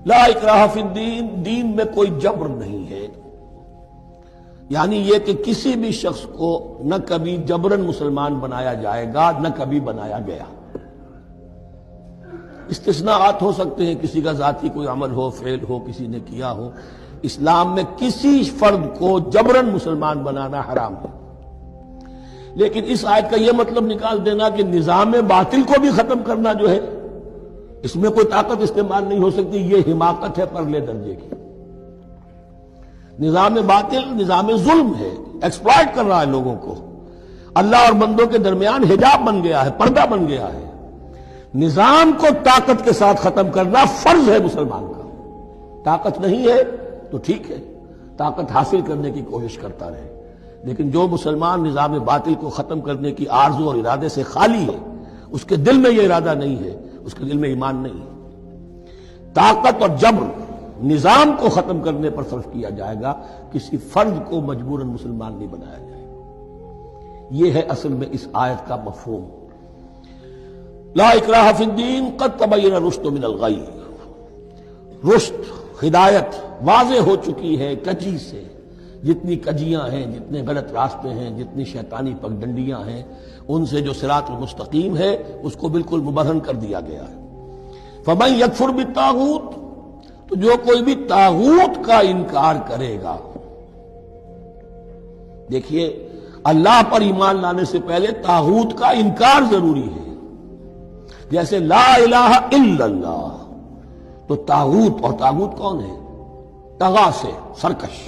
لا اکراہ فی الدین، دین میں کوئی جبر نہیں ہے، یعنی یہ کہ کسی بھی شخص کو نہ کبھی جبرن مسلمان بنایا جائے گا نہ کبھی بنایا گیا۔ استثناءات ہو سکتے ہیں، کسی کا ذاتی کوئی عمل ہو، فعل ہو، کسی نے کیا ہو۔ اسلام میں کسی فرد کو جبرن مسلمان بنانا حرام ہے، لیکن اس آیت کا یہ مطلب نکال دینا کہ نظام باطل کو بھی ختم کرنا جو ہے اس میں کوئی طاقت استعمال نہیں ہو سکتی، یہ حماقت ہے پرلے درجے کی۔ نظام باطل نظام ظلم ہے، ایکسپلائٹ کر رہا ہے لوگوں کو، اللہ اور بندوں کے درمیان حجاب بن گیا ہے، پردہ بن گیا ہے۔ نظام کو طاقت کے ساتھ ختم کرنا فرض ہے مسلمان کا۔ طاقت نہیں ہے تو ٹھیک ہے، طاقت حاصل کرنے کی کوشش کرتا رہے، لیکن جو مسلمان نظام باطل کو ختم کرنے کی آرزو اور ارادے سے خالی ہے، اس کے دل میں یہ ارادہ نہیں ہے، اس کے دل میں ایمان نہیں ہے۔ طاقت اور جبر نظام کو ختم کرنے پر صرف کیا جائے گا، کسی فرد کو مجبوراً مسلمان نہیں بنایا جائے گا۔ یہ ہے اصل میں اس آیت کا مفہوم۔ لا اکراہ فی الدین قد تبین الرشد من الغی، رشد ہدایت واضح ہو چکی ہے کجی سے۔ جتنی کجیاں ہیں، جتنے غلط راستے ہیں، جتنی شیطانی پگڈنڈیاں ہیں، ان سے جو صراط المستقیم ہے اس کو بالکل مبرہن کر دیا گیا ہے۔ فمن یکفر بالطاغوت، تو جو کوئی بھی طاغوت کا انکار کرے گا، دیکھیے اللہ پر ایمان لانے سے پہلے طاغوت کا انکار ضروری ہے۔ جیسے لا الہ الا اللہ، تو طاغوت، اور طاغوت کون ہے؟ طغا سے سرکش،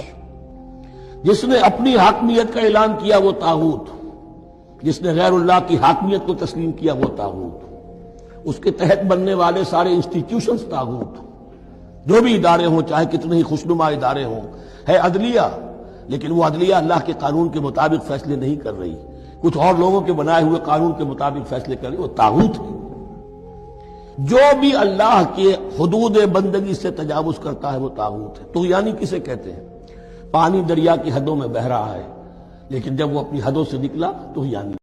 جس نے اپنی حاکمیت کا اعلان کیا وہ طاغوت، جس نے غیر اللہ کی حاکمیت کو تسلیم کیا وہ طاغوت، اس کے تحت بننے والے سارے انسٹیٹیوشنز طاغوت، جو بھی ادارے ہوں، چاہے کتنے ہی خوشنما ادارے ہوں۔ ہے عدلیہ، لیکن وہ عدلیہ اللہ کے قانون کے مطابق فیصلے نہیں کر رہی، کچھ اور لوگوں کے بنائے ہوئے قانون کے مطابق فیصلے کر رہی، وہ طاغوت ہے۔ جو بھی اللہ کے حدود بندگی سے تجاوز کرتا ہے وہ طاغوت ہے۔ طغیانی کسے کہتے ہیں؟ پانی دریا کی حدوں میں بہہ رہا ہے، لیکن جب وہ اپنی حدوں سے نکلا طغیانی